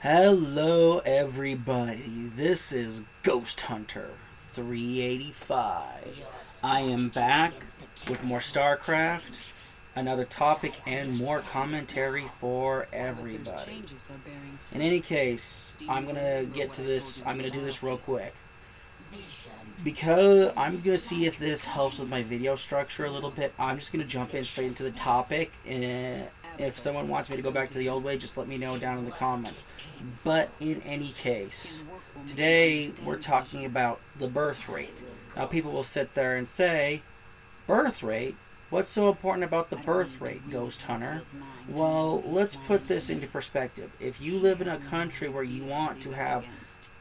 Hello, everybody. This is Ghost Hunter 385. I am back with more StarCraft, another topic, and more commentary for everybody. In any case, I'm gonna get to this. I'm gonna do this real quick because I'm gonna see if this helps with my video structure a little bit. I'm just gonna jump in straight into the topic, and if someone wants me to go back to the old way, just let me know down in the comments. But in any case, today we're talking about the birth rate. Now, people will sit there and say, birth rate? What's so important about the birth rate, Ghost Hunter? Well, let's put this into perspective. If you live in a country where you want to have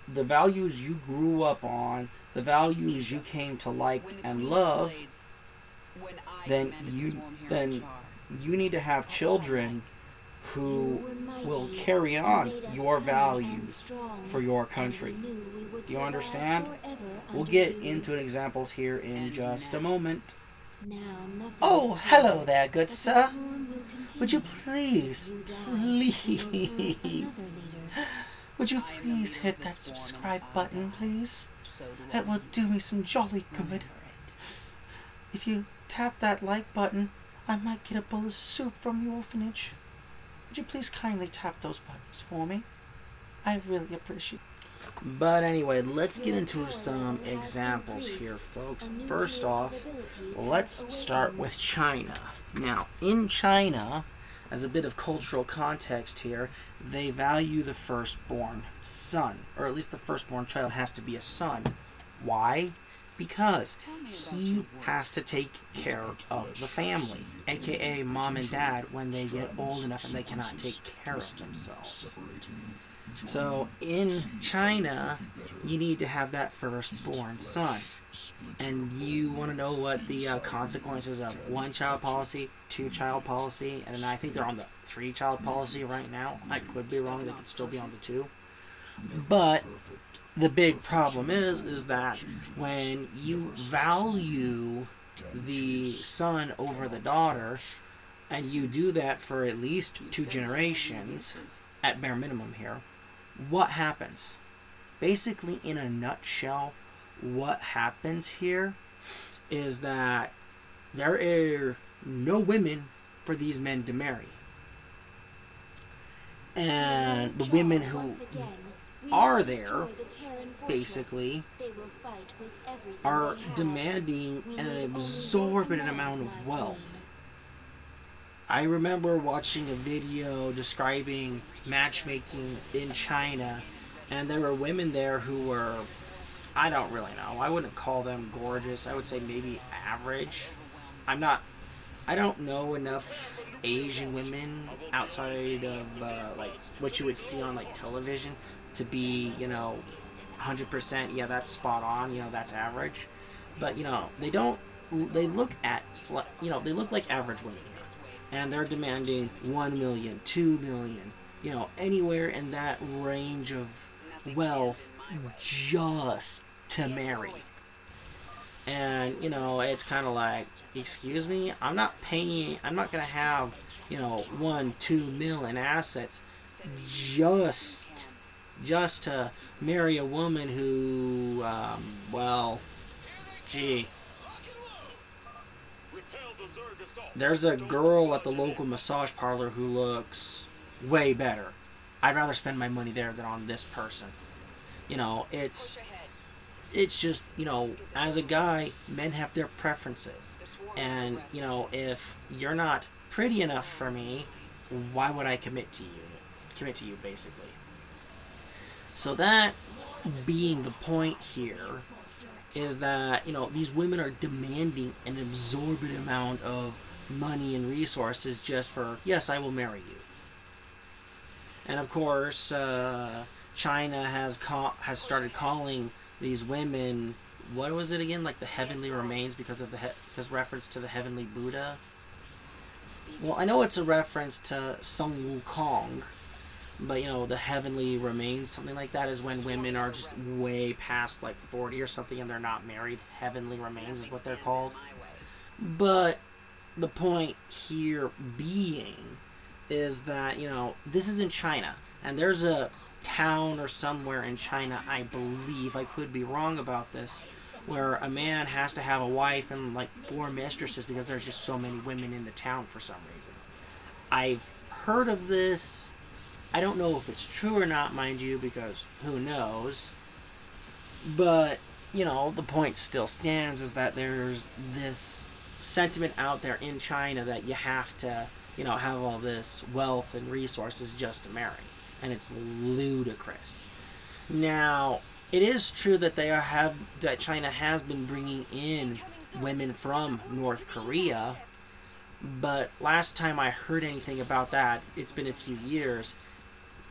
the values you grew up on, the values you came to like and love, then you need to have children who will carry on your values for your country. Do you understand? We'll get into examples here in just a moment. Oh, hello there, good sir. Would you please, would you please hit that subscribe button, please? It will do me some jolly good. If you tap that like button, I might get a bowl of soup from the orphanage. Would you please kindly tap those buttons for me? I really appreciate it. But anyway, let's get into some examples here, folks. First off, let's start with China. Now, in China, as a bit of cultural context here, they value the firstborn son, or at least the firstborn child has to be a son. Why? Because he has to take care of the family, aka mom and dad, when they get old enough and they cannot take care of themselves. So in China, you need to have that firstborn son. And you want to know what the consequences of one-child policy, two-child policy, and I think they're on the three-child policy right now. I could be wrong, they could still be on the two. But the big problem is that when you value the son over the daughter, and you do that for at least two generations, at bare minimum here, what happens? Basically, in a nutshell, what happens here is that there are no women for these men to marry. And the women who are there, basically, are demanding an exorbitant amount of wealth. I remember watching a video describing matchmaking in China, and there were women there who were, I don't really know, I wouldn't call them gorgeous, I would say maybe average. I don't know enough Asian women outside of like what you would see on like television to be, 100%, yeah, that's spot on, that's average. But, they look like average women here. And they're demanding 1 million, 2 million, anywhere in that range of wealth just to marry. And, it's kind of like, excuse me, I'm not going to have, 1, 2 mil in assets just to marry a woman who, there's a girl at the local massage parlor who looks way better. I'd rather spend my money there than on this person. It's just, as a guy, men have their preferences. And, if you're not pretty enough for me, why would I commit to you, basically. So that being the point here is that, these women are demanding an exorbitant amount of money and resources just for, yes, I will marry you. And of course, China has started calling these women, what was it again, like the heavenly remains because reference to the heavenly Buddha. Well, I know it's a reference to Sun Wukong, but the heavenly remains, something like that, is when women are just way past like 40 or something and they're not married. Heavenly remains is what they're called. But the point here being is that, this is in China, and there's a town or somewhere in China, I believe, I could be wrong about this, where a man has to have a wife and like 4 mistresses because there's just so many women in the town for some reason. I've heard of this. I don't know if it's true or not, mind you, because who knows. But, the point still stands is that there's this sentiment out there in China that you have to, have all this wealth and resources just to marry. And it's ludicrous. Now, it is true that that China has been bringing in women from North Korea, but last time I heard anything about that, it's been a few years,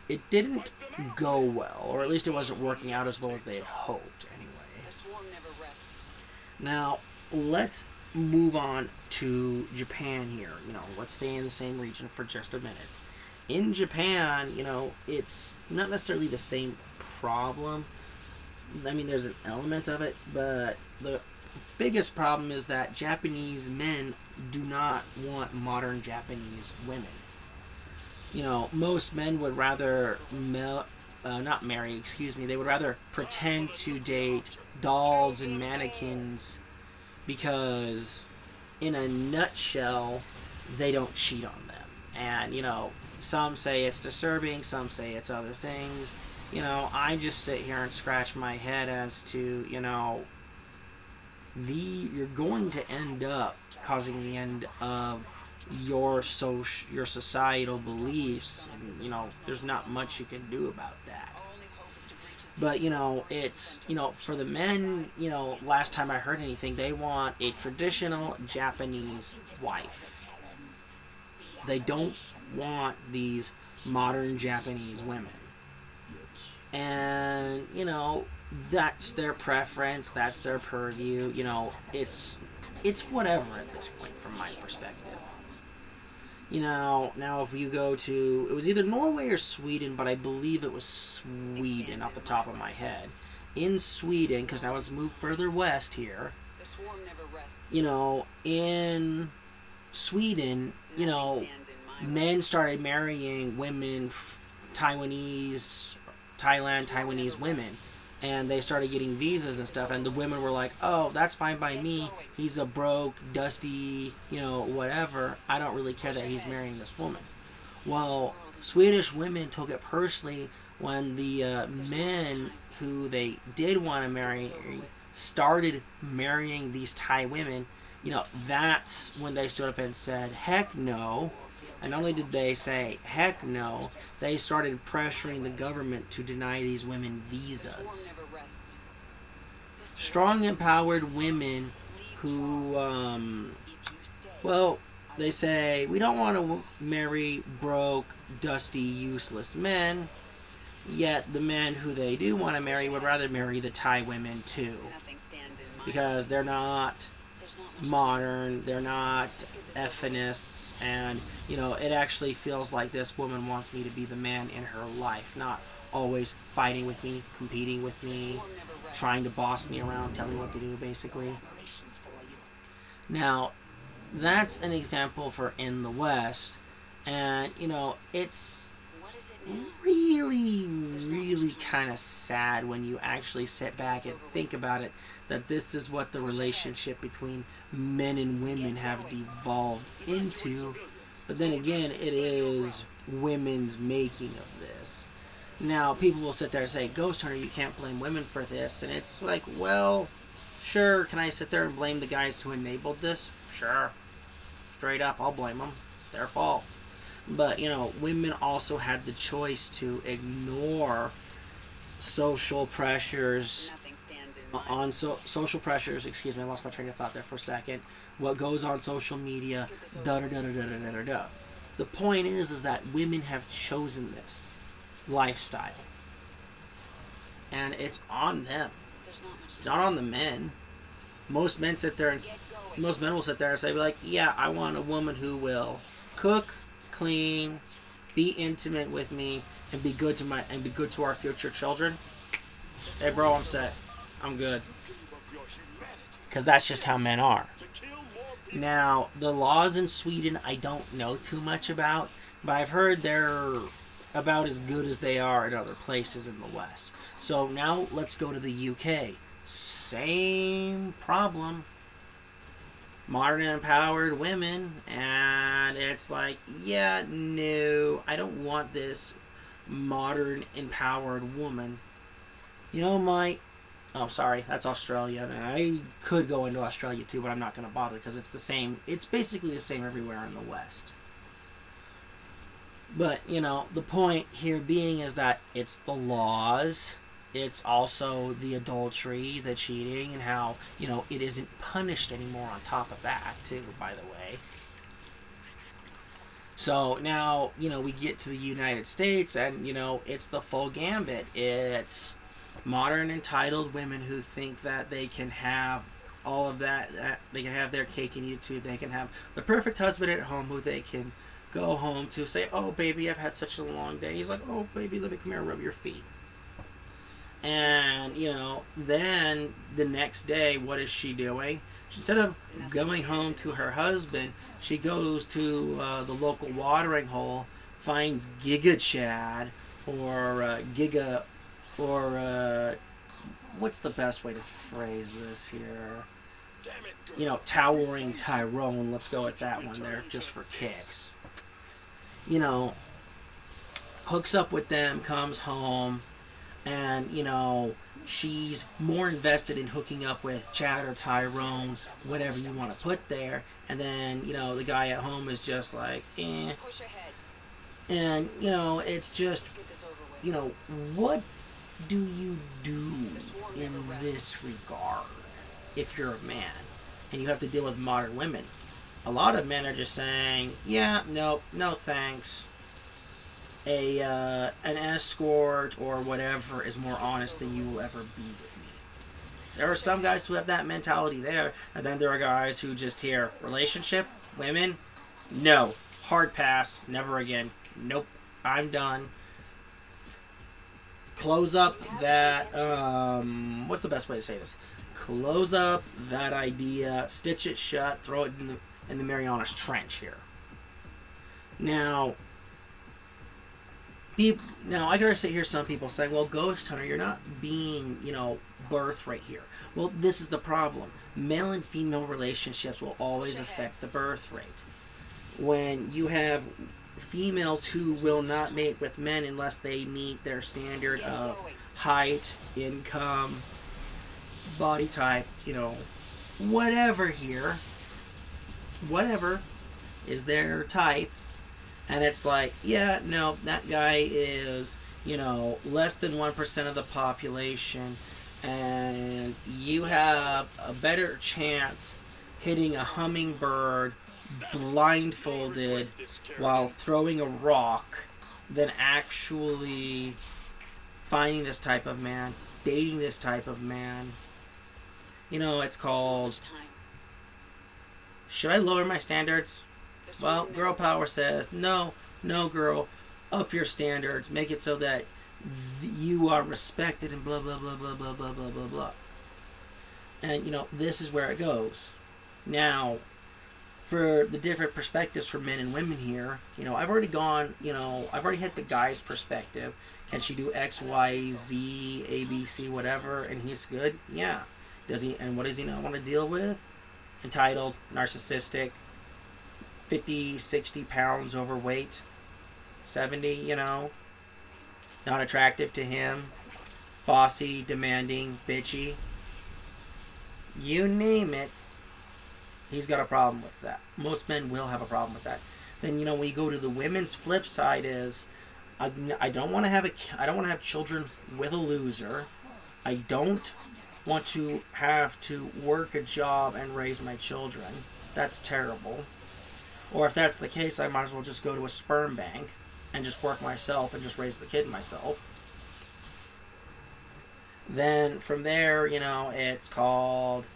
it didn't go well, or at least it wasn't working out as well as they had hoped anyway. Now, let's move on to Japan here. Let's stay in the same region for just a minute. In Japan, it's not necessarily the same problem. I mean, there's an element of it, but the biggest problem is that Japanese men do not want modern Japanese women. Most men would rather not marry, excuse me, they would rather pretend to date dolls and mannequins because, in a nutshell, they don't cheat on them. And, some say it's disturbing, some say it's other things. I just sit here and scratch my head as to, you're going to end up causing the end of your societal beliefs, and there's not much you can do about that. But it's for the men, last time I heard anything, they want a traditional Japanese wife. They don't want these modern Japanese women. And that's their preference, that's their purview. It's whatever at this point from my perspective. Now if you go to, it was either Norway or Sweden, but I believe it was Sweden off the top of my head. In Sweden, because now let's move further west here. In Sweden, men started marrying women, Taiwanese women, and they started getting visas and stuff, and the women were like, oh, that's fine by me, he's a broke, dusty, whatever, I don't really care that he's marrying this woman. Well, Swedish women took it personally when the men who they did want to marry started marrying these Thai women. That's when they stood up and said, heck no. And not only did they say, heck no, they started pressuring the government to deny these women visas. Strong, empowered women who, they say, we don't want to marry broke, dusty, useless men, yet the men who they do want to marry would rather marry the Thai women too. Because they're not modern, they're not feminists, and it actually feels like this woman wants me to be the man in her life, not always fighting with me, competing with me, trying to boss me around, tell me what to do, basically. Now, that's an example for in the West, and it's really, really kind of sad when you actually sit back and think about it, that this is what the relationship between men and women have devolved into. But then again, it is women's making of this. Now, people will sit there and say, Ghost Hunter, you can't blame women for this. And it's like, well, sure, can I sit there and blame the guys who enabled this? Sure. Straight up, I'll blame them. Their fault. But, women also had the choice to ignore social pressures social pressures, excuse me, I lost my train of thought there for a second, what goes on social media, da-da-da-da-da-da-da-da. The point is that women have chosen this lifestyle. And it's on them. It's not on the men. Most men will sit there and say, like, yeah, I want a woman who will cook, clean, be intimate with me, and be good to our future children. Hey, bro, I'm set. I'm good. Because that's just how men are. Now, the laws in Sweden I don't know too much about, but I've heard they're about as good as they are in other places in the West. So now let's go to the UK. Same problem. Modern and empowered women, and it's like, yeah, no, I don't want this modern empowered woman. You know, oh, sorry, that's Australia. And I could go into Australia too, but I'm not going to bother because it's the same. It's basically the same everywhere in the West. But, you know, the point here being is that it's the laws. It's also the adultery, the cheating, and how, you know, it isn't punished anymore on top of that, too, by the way. So now, you know, we get to the United States and, you know, it's the full gambit. It's modern entitled women who think that they can have all of that they can have their cake and eat it too. They can have the perfect husband at home who they can go home to, say, oh, baby, I've had such a long day. He's like, oh, baby, let me come here and rub your feet. And, you know, then the next day, what is she doing? Instead of going home to her husband, she goes to the local watering hole, finds Giga Chad, or Giga, or what's the best way to phrase this here? You know, Towering Tyrone. Let's go with that one there, just for kicks. You know, hooks up with them, comes home, and, you know, she's more invested in hooking up with Chad or Tyrone, whatever you want to put there. And then, you know, the guy at home is just like, eh. And, you know, it's just, you know, what do you do in this regard if you're a man and you have to deal with modern women? A lot of men are just saying, yeah, nope, no thanks. An escort or whatever is more honest than you will ever be with me. There are some guys who have that mentality there, and then there are guys who just hear relationship, women, no, hard pass, never again, nope, I'm done. Close up that, what's the best way to say this? Close up that idea, stitch it shut, throw it in the Marianas Trench here. Now, I gotta sit here, some people saying, well, Ghost Hunter, you're not being, you know, birth right here. Well, this is the problem. Male and female relationships will always affect the birth rate. When you have females who will not mate with men unless they meet their standard of height, income, body type, you know, whatever here, whatever is their type. And it's like, yeah, no, that guy is, you know, less than 1% of the population, and you have a better chance hitting a hummingbird blindfolded while throwing a rock than actually finding this type of man, dating this type of man. You know, it's called, should I lower my standards? Well, girl power says, no, girl, up your standards, make it so that you are respected and blah, blah, blah, blah, blah, blah, blah, blah, blah. And, you know, this is where it goes. Now, for the different perspectives for men and women here, you know, I've already hit the guy's perspective. Can she do X, Y, Z, A, B, C, whatever, and he's good? Yeah. And what does he not want to deal with? Entitled, narcissistic, 50, 60 pounds overweight, 70, you know, not attractive to him, bossy, demanding, bitchy. You name it, he's got a problem with that. Most men will have a problem with that. Then, you know, when you go to the women's flip side is, I don't want to have children with a loser. I don't want to have to work a job and raise my children. That's terrible. Or if that's the case, I might as well just go to a sperm bank and just work myself and just raise the kid myself. Then from there, you know, it's called,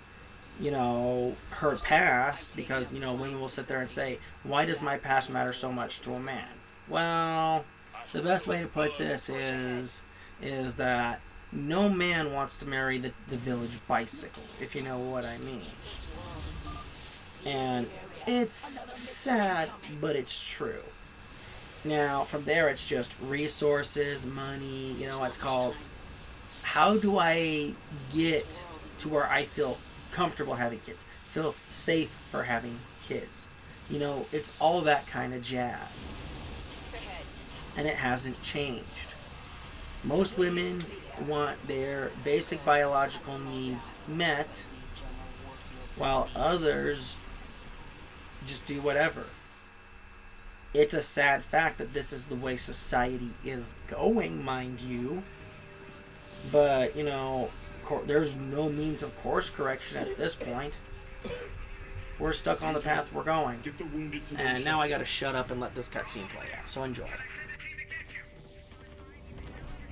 you know, her past, because, you know, women will sit there and say, why does my past matter so much to a man? Well, the best way to put this is that no man wants to marry the village bicycle, if you know what I mean. And it's sad, but it's true. Now, from there, it's just resources, money, it's called how do I get to where I feel comfortable having kids, feel safe for having kids. It's all that kind of jazz. And it hasn't changed. Most women want their basic biological needs met, while others just do whatever. It's a sad fact that this is the way society is going, mind you. But, there's no means of course correction at this point. We're stuck on the path we're going. And now I gotta shut up and let this cutscene play out. So enjoy.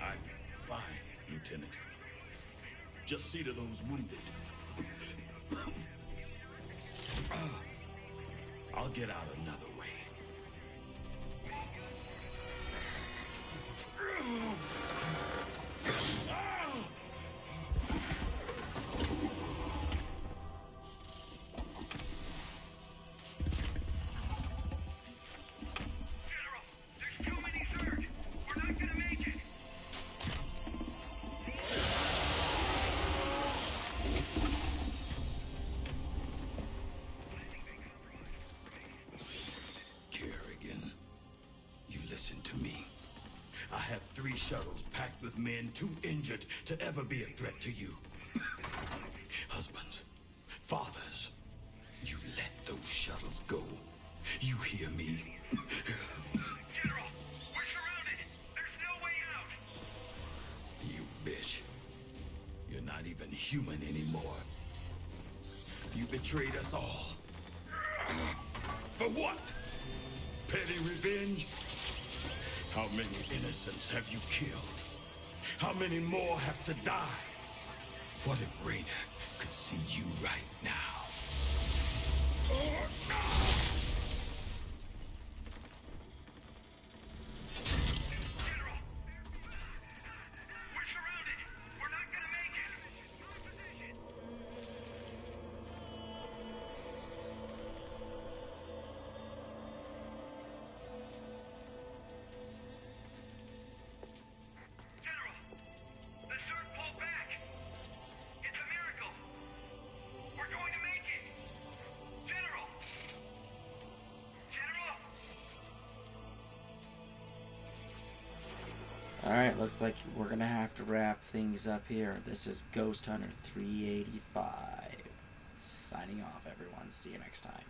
I'm fine, Lieutenant. Just see to those wounded. I'll get out another way. I have 3 shuttles packed with men too injured to ever be a threat to you. Husbands, fathers, you let those shuttles go. You hear me? General, we're surrounded. There's no way out. You bitch. You're not even human anymore. You betrayed us all. For what? Petty revenge? How many innocents have you killed? How many more have to die? What if Raynor could see you right now? General, we're surrounded. We're not gonna make it. Position. General, the Zerg pulled back. It's a miracle. We're going to make it. General. General. Alright, looks like we're gonna have to wrap things up here. This is Ghost Hunter 385. Signing off, everyone. See you next time.